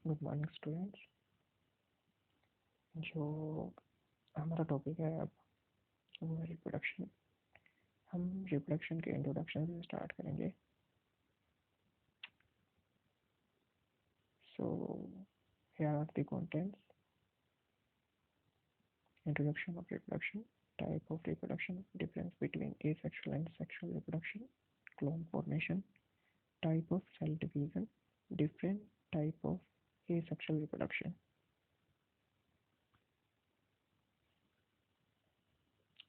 Good morning students. जो हमारा topic है अब वो है रिप्रोडक्शन। हम रिप्रोडक्शन के इंट्रोडक्शन से स्टार्ट करेंगे। So here are the contents. Introduction of reproduction, type of reproduction, difference between asexual and sexual reproduction, clone formation, type of cell division, different type of asexual reproduction.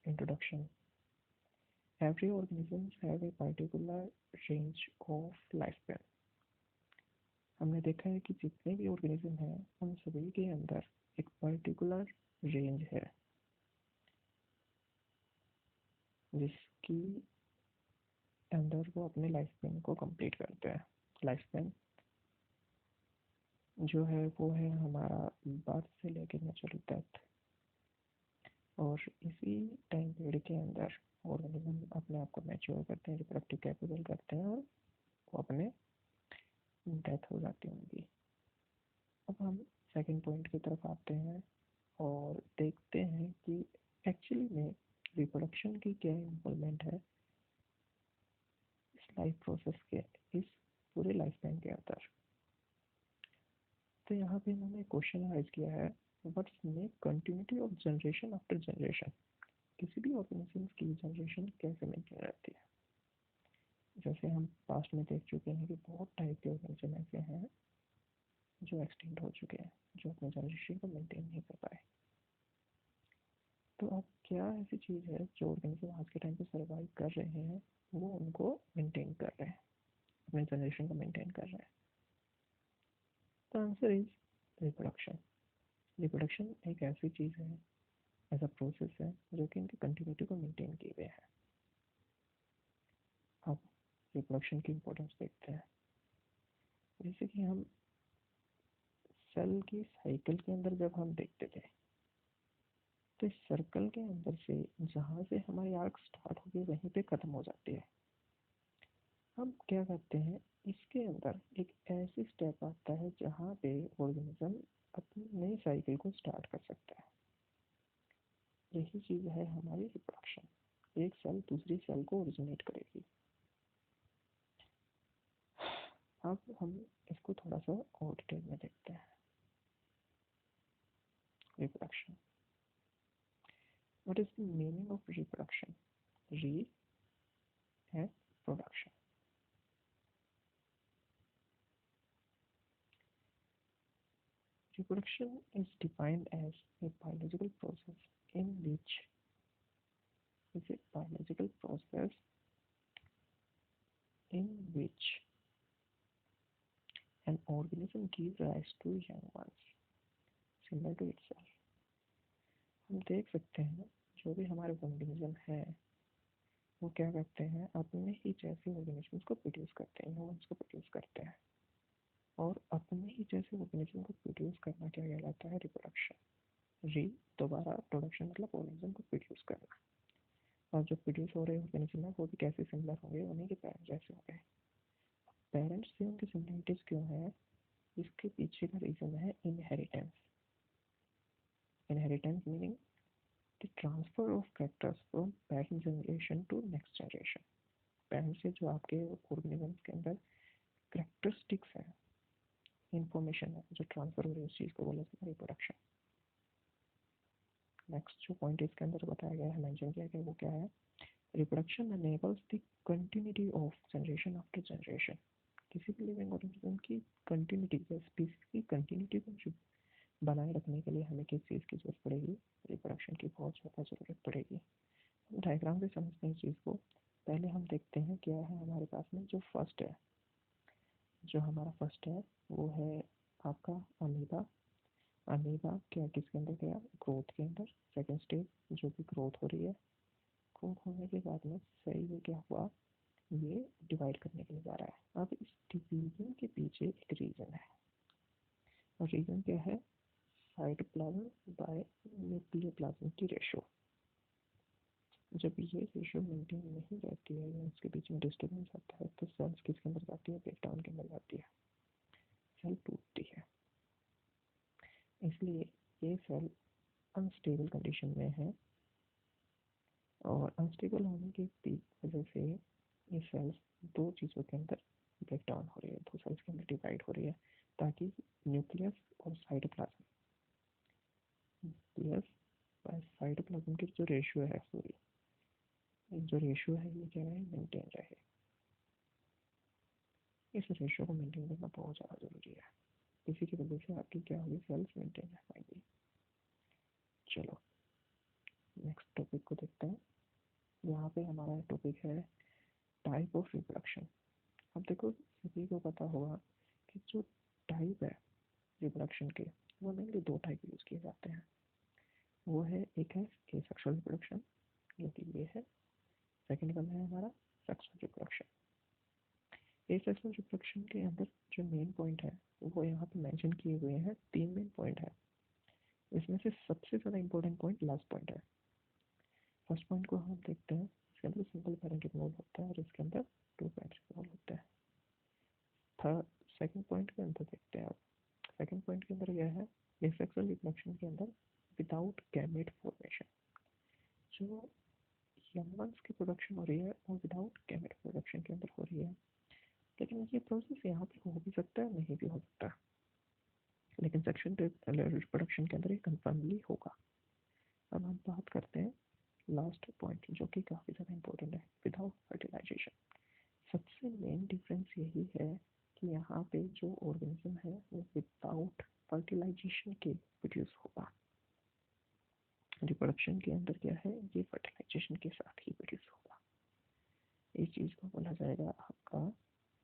Introduction. Every organisms have a particular range of lifespan. हमने देखा है कि जितने भी organism हैं उन सभी के अंदर एक पर्टिकुलर रेंज है जिसकी अंदर वो अपने लाइफ स्पैन को कंप्लीट करते हैं। लाइफ स्पैन जो है वो है हमारा बर्थ से लेकर नेचुरल डेथ, और इसी टाइम पीरियड के अंदर ऑर्गेनिज्म अपने आप को मैच्योर करते हैं, रिप्रोडक्टिव कैपेबल करते हैं, और वो अपने डेथ हो जाती है उनकी। अब हम सेकंड पॉइंट की तरफ आते हैं और देखते हैं कि एक्चुअली में रिप्रोडक्शन की क्या इन्वॉल्वमेंट है इस लाइफ प्रोसेस के, इस पूरे लाइफ स्पैन के अंदर। तो यहाँ पे मैंने क्वेश्चन राइज किया है, what's make continuity of generation after generation. किसी भी ऑर्गेनिज्म की जनरेशन कैसे मेंटेन रहती है। जैसे हम पास्ट में देख चुके हैं कि बहुत टाइप के ऑर्गेनिज्म ऐसे हैं जो एक्सटिंक्ट हो चुके हैं, जो अपने जनरेशन को मेंटेन नहीं कर पाए। तो अब क्या ऐसी चीज़ है जो ऑर्गेनिज्म आज के टाइम पे सर्वाइव कर रहे हैं, वो उनको मेंटेन कर रहे हैं, अपने जनरेशन को मेंटेन कर रहे हैं। तो आंसर इज रिप्रोडक्शन। रिप्रोडक्शन एक ऐसी चीज़ है, ऐसा प्रोसेस है जो कि इनकी कंटिन्यूटी को मेंटेन किए हुए है। अब रिप्रोडक्शन की इम्पोर्टेंस देखते हैं। जैसे कि हम सेल की साइकिल के अंदर जब हम देखते थे, तो इस सर्कल के अंदर से जहाँ से हमारी आर्क स्टार्ट होगी वहीं पे ख़त्म हो जाती है। हम क्या करते हैं, इसके अंदर एक ऐसी स्टेप आता है जहाँ पे ऑर्गेनिज्म अपनी नई साइकिल को स्टार्ट कर सकता है। यही चीज़ है हमारी रिप्रोडक्शन। एक सेल दूसरी सेल को ओरिजिनेट करेगी। अब हम इसको थोड़ा सा और डिटेल में देखते हैं। Reproduction, what is the meaning of reproduction? री है production. Reproduction is defined as a biological process in which is a biological process in which an organism gives rise to young ones similar to itself. हम देख सकते हैं जो भी हमारे organism है वो क्या करते हैं, अपने ही जैसे ऑर्गेनिजम्स को प्रोड्यूस करते हैं, ह्यूमन्स को प्रोड्यूस करते हैं। और अपने ही जैसे ऑर्गेनिज्म को प्रोड्यूस करना क्या कहलाता है? रिप्रोडक्शन। री दोबारा प्रोडक्शन मतलब ऑर्गेनिज्म को प्रोड्यूस करना। और जो प्रोड्यूस हो रहे ऑर्गेनिज्म है वो भी कैसे सिमिलर होंगे? उन्हीं के पेरेंट्स जैसे होंगे। पेरेंट्स से उनकी सिमिलरिटीज क्यों है? इसके पीछे का रीज़न है inheritance. Inheritance meaning the transfer of characters from parent generation to next generation. Parents से जो आपके ऑर्गेनिज्म के अंदर कैरेक्टरिस्टिक्स हैं, इंफॉर्मेशन है, जो ट्रांसफर हो रही है, उस चीज़ को बोला जाता है रिप्रोडक्शन। नेक्स्ट जो पॉइंट इसके अंदर बताया गया है, मेंशन किया गया, वो क्या है? Reproduction enables the continuity of generation after generation. किसी भी लिविंग ऑर्गेनिज्म की कंटिन्यूटी या स्पीसीज की कंटिन्यूटी को बनाए रखने के लिए हमें किस चीज़ की जरूरत पड़ेगी? रिप्रोडक्शन की बहुत ज़्यादा ज़रूरत पड़ेगी। डायग्राम से समझते हैं इस चीज़ को। पहले हम देखते हैं क्या है हमारे पास में। जो फर्स्ट है, जो हमारा फर्स्ट है वो है आपका अमीबा। अमीबा क्या किसके अंदर गया? ग्रोथ के अंदर। सेकेंड स्टेज जो भी ग्रोथ हो रही है, ग्रोथ होने के बाद में सही में क्या हुआ, ये डिवाइड करने के लिए जा रहा है। अब इस डिवीजन के पीछे एक रीज़न है, और रीज़न क्या है? साइटोप्लाज्म बाय न्यूक्लियोप्लाज्म की रेशो। जब ये रेशो मेंटेन नहीं रहती है या उसके बीच में डिस्टर्बेंस आता है तो सेल्स किसके अंदर जाती है? ब्रेकडाउन के अंदर जाती है, सेल टूटती है। इसलिए ये सेल अनस्टेबल कंडीशन में है और अनस्टेबल होने की वजह से ये सेल्स दो चीज़ों के अंदर ब्रेक डाउन हो रही है, दो सेल्स के अंदर डिवाइड हो रही है, ताकि न्यूक्लियस और साइटोप्लाज्म, न्यूक्लियस और साइटोप्लाज्म की जो रेशियो है, जो रेशियो है ये क्या है, मेंटेन रहे। इस रेशियो को मेंटेन करना बहुत ज़्यादा ज़रूरी है, इसी की वजह से आपकी क्या होगी, सेल्स मेंटेन रह पाएंगी। चलो नेक्स्ट टॉपिक को देखते हैं। यहाँ पे हमारा टॉपिक है टाइप ऑफ रिप्रोडक्शन। अब देखो सभी को पता होगा कि जो टाइप है रिप्रोडक्शन के, वो मेनली दो टाइप यूज़ किए जाते हैं। वो है, एक है एसेक्सुअल रिप्रोडक्शन जो कि ये है, सेकेंड वन है हमारा सेक्सुअल रिप्रोडक्शन। एसेक्सुअल रिप्रोडक्शन के अंदर जो मेन पॉइंट है वो यहाँ पे मेंशन किए हुए हैं, तीन मेन पॉइंट है। इसमें से सबसे ज़्यादा इंपॉर्टेंट पॉइंट लास्ट पॉइंट है। फर्स्ट पॉइंट को हम देखते हैं, इसके अंदर सिंगल पेरेंट इन्वॉल्व होता है और इसके अंदर टू पेरेंट्स इन्वॉल्व होते हैं। थर्ड सेकंड पॉइंट के अंदर देखते हैं आप, सेकंड पॉइंट के अंदर यह है, एसेक्सुअल रिप्रोडक्शन के अंदर विदाउट गैमेट फॉर्मेशन, जो यंग वंस की प्रोडक्शन हो रही है वो विदाउट गैमेट प्रोडक्शन के अंदर हो रही है। लेकिन ये प्रोसेस यहाँ पे हो भी सकता है, नहीं भी हो सकता, लेकिन सेक्सुअल रिप्रोडक्शन के अंदर ये कन्फर्मली होगा। अब हम बात करते हैं लास्ट पॉइंट जो कि काफ़ी ज़्यादा इंपॉर्टेंट है, विदाउट फर्टिलाइजेशन। सबसे मेन डिफरेंस यही है कि यहाँ पे जो ऑर्गेनिज्म है वो विदाउट फर्टिलाइजेशन के प्रोड्यूस होगा। रिप्रोडक्शन के अंदर क्या है, ये फर्टिलाइजेशन के साथ ही प्रोड्यूस होगा। इस चीज़ को बोला जाएगा आपका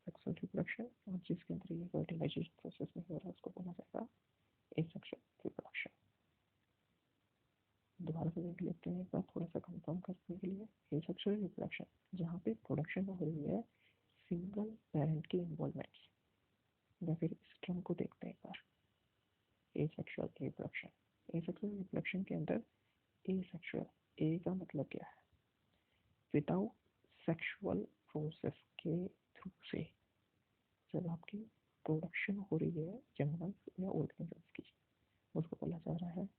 सेक्सुअल रिप्रोडक्शन, और जिसके अंदर ये फर्टिलाइजेशन प्रोसेस नहीं हो रहा उसको बोला जाएगा एसेक्सुअल रिप्रोडक्शन। दोबारा से देख लेते हैं एक बार थोड़ा सा कंफर्म करने के लिए। एसेक्सुअल रिप्रोडक्शन जहाँ पे प्रोडक्शन हो रही है सिंगल पेरेंट के इन्वॉल्वमेंट, या फिर इस टर्म को देखते हैं एक बार, एसेक्सुअल रिप्रोडक्शन। एसेक्सुअल रिप्रोडक्शन के अंदर एसेक्सुअल, ए का मतलब क्या है, विदाउट सेक्सुअल प्रोसेस के थ्रू से जब आपकी प्रोडक्शन हो रही है जंगल्स या ऑर्गेनिजम्स की, उसको बोला जा रहा है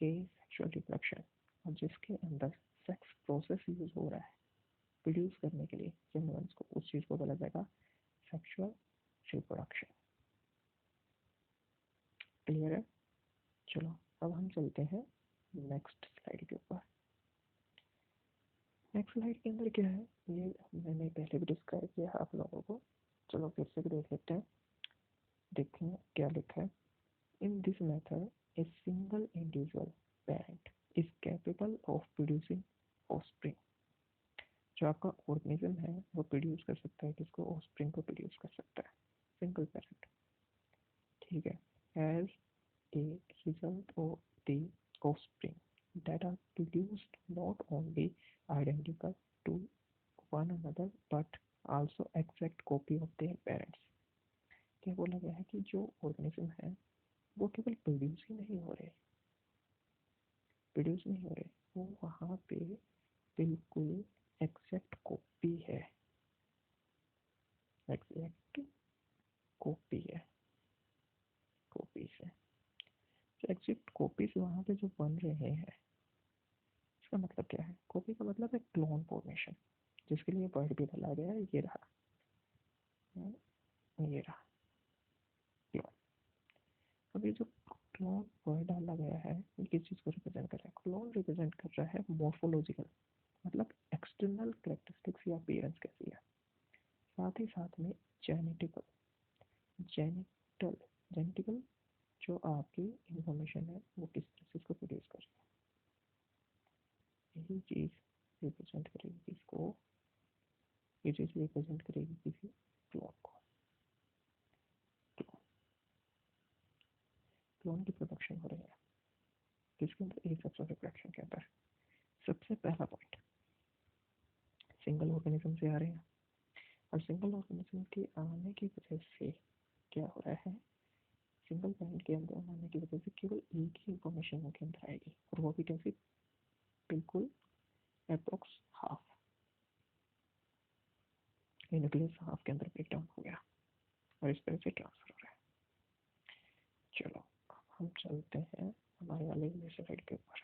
एसेक्सुअल रिप्रोडक्शन। और जिसके अंदर सेक्स प्रोसेस यूज हो रहा है प्रोड्यूस करने के लिए जंगल्स को, उस चीज़ को बोला जाएगा सेक्सुअल रिप्रोडक्शन। क्लियर है? चलो अब हम चलते हैं नेक्स्ट स्लाइड के ऊपर। नेक्स्ट स्लाइड के अंदर क्या है, ये मैंने पहले भी डिस्क्राइब किया है आप लोगों को, चलो फिर से भी देख लेते हैं, देखें क्या लिखा है। In this method a single individual parent is capable of producing offspring. जो आपका ऑर्गेनिज्म है वो प्रोड्यूस कर सकता है, किसको, ऑफस्प्रिंग को प्रोड्यूस कर सकता है, सिंगल पेरेंट, ठीक है, as a result of the offspring that are produced not only identical to one another but also exact copy of their parents। क्या बोला गया है कि जो ऑर्गेनिज्म है वो केवल प्रोड्यूस नहीं हो रहे, वो वहाँ पे बिल्कुल एग्जैक्ट कॉपी है, एग्जैक्ट कॉपी है, कॉपी से जो एग्जैक्ट कॉपी से वहाँ पे जो बन रहे हैं, इसका मतलब क्या है, कॉपी का मतलब है क्लोन फॉर्मेशन, जिसके लिए वर्ड भी डाला गया है, ये रहा, ये रहा क्लोन। अब ये जो क्लोन वर्ड डाला गया है ये किस चीज़ को रिप्रेजेंट कर रहा है, क्लोन रिप्रेजेंट कर रहा है मॉर्फोलॉजिकल, मतलब एक्सटर्नल कैरेक्टरिस्टिक्स या अपीयरेंस कैसी है, साथ ही साथ में जेनेटिकल, जेनिटल, जेनेटिकल जो आपकी इंफॉर्मेशन है वो किस तरह से इसको प्रोड्यूस कर रही है, यही चीज़ रिप्रेजेंट करेगी किसको, ये चीज़ रिप्रेजेंट करेगी किसी क्लोन को। क्लोन, क्लोन की प्रोडक्शन हो रही है किसके अंदर, एसेक्सुअल रिप्रोडक्शन के अंदर। सबसे पहला पॉइंट, सिंगल ऑर्गेनिज्म से आ रहे हैं, और सिंगल ऑर्गेनिज्म के आने की वजह से क्या हो रहा है, सिंगल पेरेंट के अंदर आने की वजह से केवल एक ही इंफॉर्मेशन उनके अंदर आएगी, और वो भी कैसी, बिल्कुल अप्रोक्स हाफ, न्यूक्लियस हाफ के अंदर ब्रेक डाउन हो गया और इस तरह से ट्रांसफर हो रहा है। चलो हम चलते हैं हमारे वाले स्लाइड के ऊपर।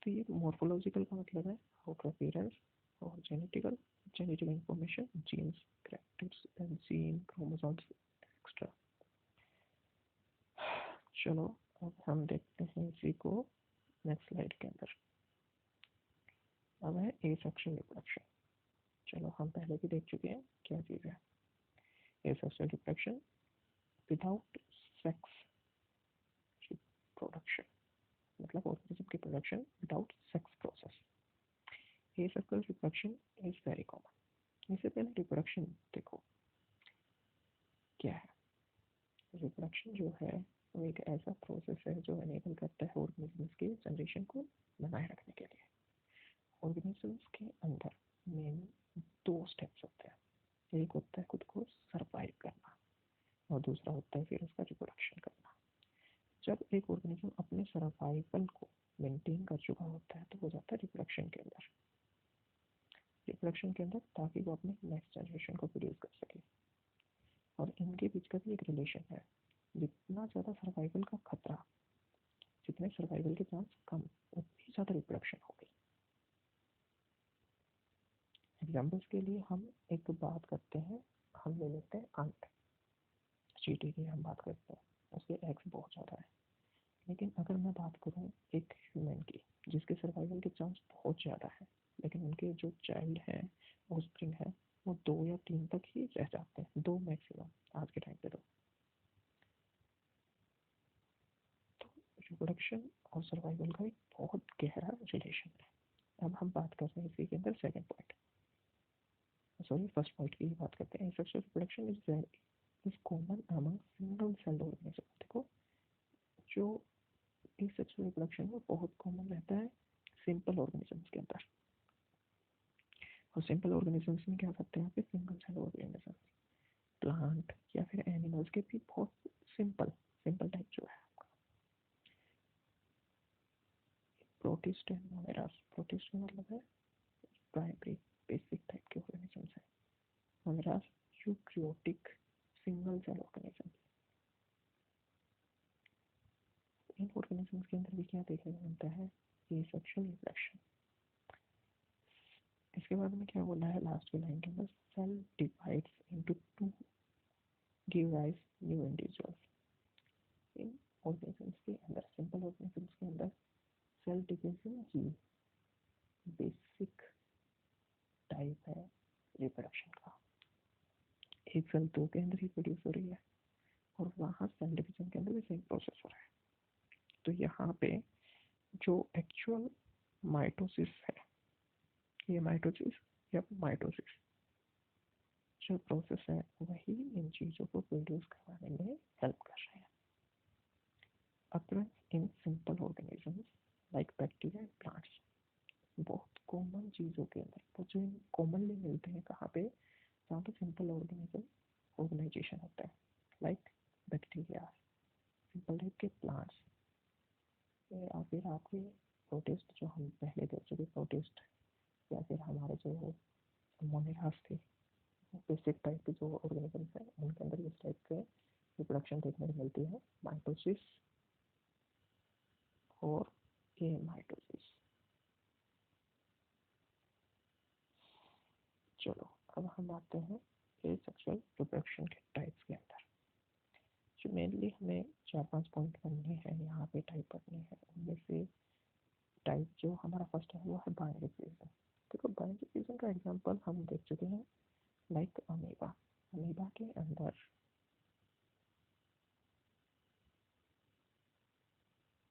तो ये मॉर्फोलॉजिकल का मतलब है आउटर अपीयरेंस, और genetical information, genes, characters, gene, chromosomes extra. चलो अब हम देखते हैं इसी को नेक्स्ट स्लाइड के अंदर। अब है एसेक्सुअल रिप्रोडक्शन। चलो हम पहले भी देख चुके हैं क्या चीज़ है asexual reproduction without sex reproduction, मतलब ऑर्गेनिज्म की production without sex process. Asexual reproduction is very common. इससे पहले रिप्रोडक्शन देखो क्या है। रिप्रोडक्शन जो है वो एक ऐसा प्रोसेस है जो एनेबल करता है ऑर्गेनिजम्स की जनरेशन को बनाए रखने के लिए। ऑर्गेनिजम्स के अंदर मेन दो स्टेप्स होते हैं। एक होता है खुद को सरवाइव करना और दूसरा होता है फिर उसका रिप्रोडक्शन करना। जब एक ऑर्गेनिज्म अपने सर्वाइवल को मेंटेन कर चुका होता है तो वो जाता है रिप्रोडक्शन के अंदर। रिप्रोडक्शन के अंदर ताकि वो अपने नेक्स्ट जनरेशन को प्रोड्यूस कर सके। और इनके बीच का भी एक रिलेशन है। जितना ज़्यादा सर्वाइवल का खतरा, जितने सर्वाइवल के चांस कम, उतनी ज़्यादा रिप्रोडक्शन होगी। एग्जाम्पल्स के लिए हम एक बात करते हैं, हम ले लेते हैं अंट, चींटी की हम बात करते हैं, उसके एग्स बहुत ज़्यादा है। लेकिन अगर मैं बात करूँ एक ह्यूमन की जिसके सर्वाइवल के चांस बहुत ज़्यादा है, लेकिन उनके जो चाइल्ड हैं, ऑफस्प्रिंग है, वो 2 या 3 तक ही रह जाते हैं, 2 मैक्सिमम आज के टाइम पे। तो रिप्रोडक्शन और सर्वाइवल का एक बहुत गहरा रिलेशन है। अब हम बात कर रहे हैं इसी के अंदर second point, sorry first point की बात करते हैं। Sexual reproduction is common among single celled organism. देखो जो सेक्सुअल रिप्रोडक्शन में बहुत कॉमन रहता है सिंपल ऑर्गेनिजम्स के अंदर। और सिंपल ऑर्गेनिजम्स में क्या करते हैं यहाँ पे सिंगल सेल ऑर्गेनिजम्स, प्लांट या फिर एनिमल्स के भी बहुत सिंपल टाइप जो है प्रोटिस्ट एंड मोनेरास। प्रोटिस्ट मतलब है प्राइमरी बेसिक टाइप के ऑर्गेनिजम्स है। मोनेरास यूक्रियोटिक सिंगल सेल ऑर्गेनिजम्स। इन ऑर्गेनिजम्स के अंदर भी क्या देखने को मिलता है एसेक्सुअल रिप्रोडक्शन। इसके बाद में क्या बोला है लास्ट की लाइन के अंदर, cell divides into two give rise new individuals. इन ऑर्गेनिजम्स के अंदर, सिंपल ऑर्गेनिजम्स के अंदर सेल डिवीजन ही बेसिक टाइप है रिप्रोडक्शन का। एक सेल 2 के अंदर ही प्रोड्यूस हो रही है और वहाँ सेल डिवीजन के अंदर भी सेम प्रोसेस हो रहा है। तो यहाँ पे जो एक्चुअल माइटोसिस है, ये माइटोसिस या माइटोसिस जो प्रोसेस है वही इन चीज़ों को प्रोड्यूस करवाने में हेल्प कर रहे हैं। occurrence in simple organisms like bacteria and plants। बहुत कॉमन चीज़ों के अंदर वो जो कॉमनली मिलते हैं कहाँ पे, जहाँ पे सिंपल ऑर्गेनाइजेशन होता है, लाइक बैक्टीरिया, सिंपल टाइप के प्लांट्स, या फिर आपके प्रोटिस्ट जो हम पहले देख चुके प्रोटिस्ट, या फिर हमारे जो मोनेरास थे, बेसिक टाइप के जो ऑर्गेनिजम्स हैं उनके अंदर इस टाइप के रिप्रोडक्शन देखने को मिलती है, माइटोसिस और एमाइटोसिस। चलो अब हम आते हैं सेक्सुअल रिप्रोडक्शन के टाइप्स के अंदर। जो मेनली हमें 4-5 पॉइंट पढ़ने हैं यहाँ पे, टाइप पढ़ने हैं। उनमें से टाइप जो हमारा फर्स्ट है वो है बाइनरी फ्यूजन। देखो बाइनरी फ्यूजन का एग्जांपल हम देख चुके हैं, लाइक अमीबा। अमीबा के अंदर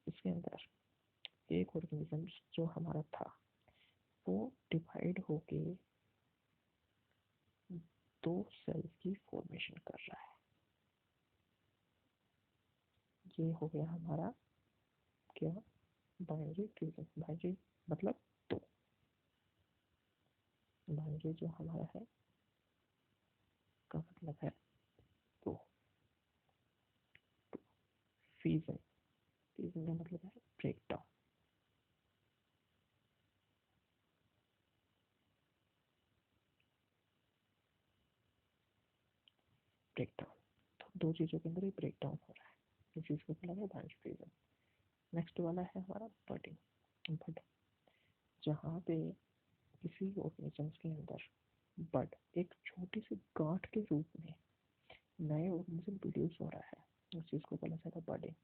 इसके अंदर एक ऑर्गेनिज्म जो हमारा था वो डिवाइड होके 2 सेल्स की फॉर्मेशन कर रहा है। ये हो गया हमारा क्या, बाइनरी फ्यूजन। बाइनरी मतलब दो, बाइनरी जो हमारा है का मतलब है दो। फ्यूजन, फ्यूजन का मतलब है ब्रेक डाउन। ब्रेक डाउन तो दो चीज़ों के अंदर ही ब्रेक डाउन हो रहा है। इस चीज़ को बोला गया ब्रांचियोफिज्म। नेक्स्ट वाला है हमारा बडिंग। बड, जहाँ पे किसी ऑर्गेनिजम्स के अंदर बड एक छोटी सी गांठ के रूप में नए ऑर्गेनिज्म प्रोड्यूस हो रहा है, उस चीज़ को बोला जाता है बडिंग।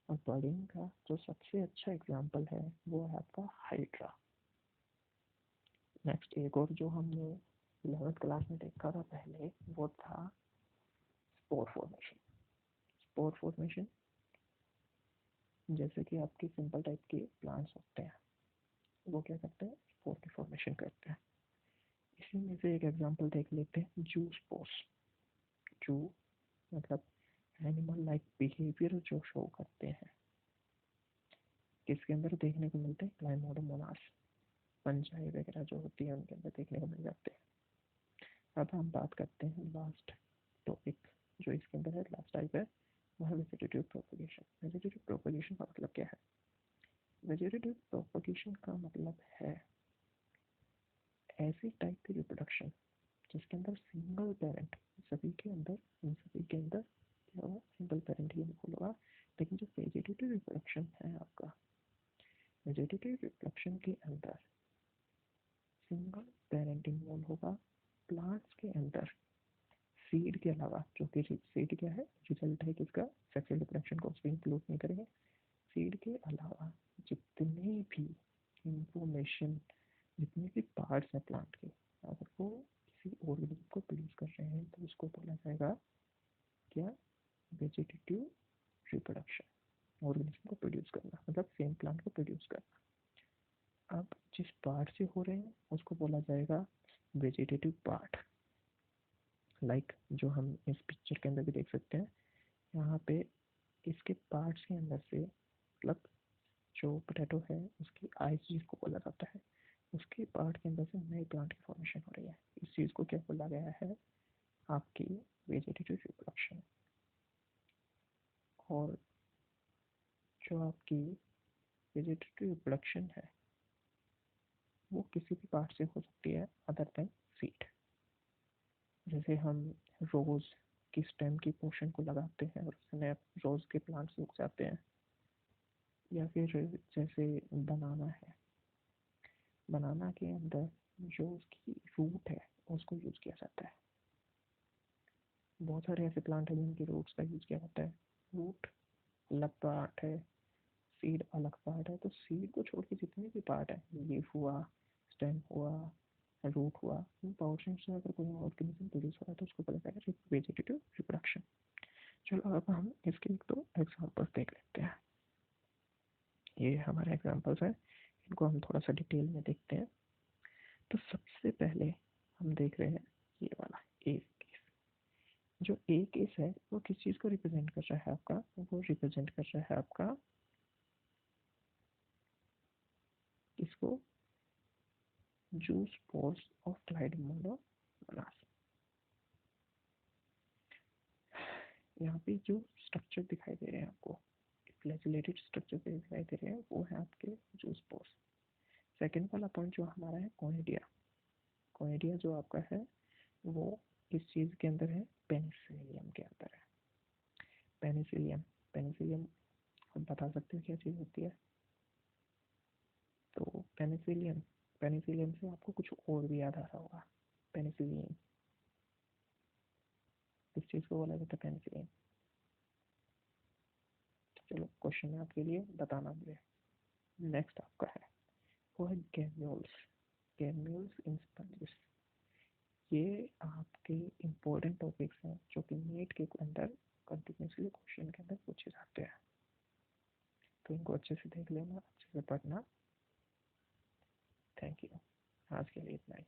और बडिंग का जो सबसे अच्छा एग्जाम्पल है वो है आपका हाइड्रा। नेक्स्ट एक और जो हमने 11th क्लास में देखा था पहले, वो था स्पोर फॉर्मेशन। स्पोर फॉर्मेशन जैसे कि आपके सिंपल टाइप के प्लांट्स होते हैं, वो क्या करते हैं, स्पोर की फॉर्मेशन करते हैं। इसी में से एक एग्जांपल देख लेते हैं, जू स्पोर्स। जू मतलब एनिमल लाइक बिहेवियर जो शो करते हैं, किसके अंदर देखने को मिलते हैं, क्लाइमोडोमोनास, फंजाई वगैरह जो होती है उनके अंदर देखने को मिल जाते हैं। अब हम बात करते हैं लास्ट टॉपिक जो इसके अंदर है, लास्ट टाइप है, वह है वेजिटेटिव प्रोपगेशन। वेजिटेटिव प्रोपगेशन का मतलब क्या है? वेजिटेटिव प्रोपगेशन का मतलब है ऐसी टाइप की रिप्रोडक्शन जिसके अंदर सिंगल पेरेंट, सभी के अंदर, इन सभी के अंदर क्या होगा, सिंगल पेरेंट ही होगा। लेकिन जो वेजिटेटिव रिप्रोडक्शन है आपका, वेजिटेटिव रिप्रोडक्शन के अंदर सिंगल पेरेंट इन्वॉल्व होगा। प्लांट्स के अंदर सीड के अलावा, जो कि सीड क्या है, रिजल्ट है किसका, सेक्सुअल रिप्रोडक्शन को उसमें इंक्लूड नहीं करेंगे। सीड के अलावा जितने भी इंफॉर्मेशन, जितने भी पार्ट्स हैं प्लांट के, अगर वो किसी ऑर्गेनिज्म को प्रोड्यूस कर रहे हैं तो उसको बोला जाएगा क्या, वेजिटेटिव रिप्रोडक्शन। ऑर्गेनिज्म को प्रोड्यूस करना मतलब सेम प्लांट को प्रोड्यूस करना। अब जिस पार्ट से हो रहे हैं उसको बोला जाएगा वेजिटेटिव पार्ट। लाइक जो हम इस पिक्चर के अंदर भी देख सकते हैं, यहाँ पे इसके पार्ट्स के अंदर से, मतलब जो पोटैटो है उसकी आइज जिसको बोला जाता है, उसके पार्ट के अंदर से नए प्लांट की फॉर्मेशन हो रही है। इस चीज़ को क्या बोला गया है, आपकी वेजिटेटिव रिप्रोडक्शन। और जो आपकी वेजिटेटिव रिप्रोडक्शन है वो किसी भी पार्ट से हो सकती है अदर देन सीड। जैसे हम रोज़ की स्टेम की पोर्शन को लगाते हैं और उसमें रोज़ के प्लांट्स उग जाते हैं। या फिर जैसे बनाना है, बनाना के अंदर जो उसकी रूट है उसको यूज़ किया जाता है। बहुत सारे ऐसे प्लांट हैं जिनकी रूट्स का यूज़ किया जाता है। रूट अलग पार्ट है, सीड अलग पार्ट है। तो सीड को छोड़ के जितने भी पार्ट है, लीफ हुआ, स्टेम हुआ, रूट हुआ, इन पोर्शन से अगर कोई ऑर्गेनिज्म प्रोड्यूस हो रहा है तो उसको बोला जाएगा वेजिटेटिव रिप्रोडक्शन। चलो अब हम इसके एक दो एग्जांपल्स देख लेते हैं। ये हमारे एग्जांपल्स हैं, इनको हम थोड़ा सा डिटेल में देखते हैं। तो सबसे पहले हम देख रहे हैं ये वाला ए केस। जो ए केस है वो किस चीज़ को रिप्रेजेंट कर रहा है आपका, वो रिप्रेजेंट कर रहा है आपका इसको, जू स्पोर्स ऑफ क्लाइमोडोमोनास। यहाँ पे जो स्ट्रक्चर दिखाई दे रहे हैं आपको, फ्लैगेलेटेड स्ट्रक्चर दिखाई दे रहे हैं, वो है आपके जू स्पोर्स। सेकेंड वाला पॉइंट जो हमारा है कोनिडिया। कोनिडिया जो आपका है वो किस चीज़ के अंदर है, पेनिसिलियम के अंदर है। पेनिसिलियम, पेनिसिलियम हम बता सकते हैं क्या चीज़ होती है? तो पेनिसिलियम, पेनिसिलियम से आपको कुछ और भी याद आ रहा होगा, पेनिसिलिन। किस चीज़ को बोला जाता है, पेनिसिलिन? चलो क्वेश्चन है आपके लिए, बताना मुझे। नेक्स्ट आपका है वो है गैम्यूल्स। गैम्यूल्स इन स्पंजेस। ये आपके इम्पोर्टेंट टॉपिक्स हैं जो कि नीट के अंदर कंटिन्यूसली क्वेश्चन के अंदर पूछे जाते हैं, तो इनको अच्छे से देख लेना, अच्छे से पढ़ना। थैंक यू, आज के लिए इतना ही।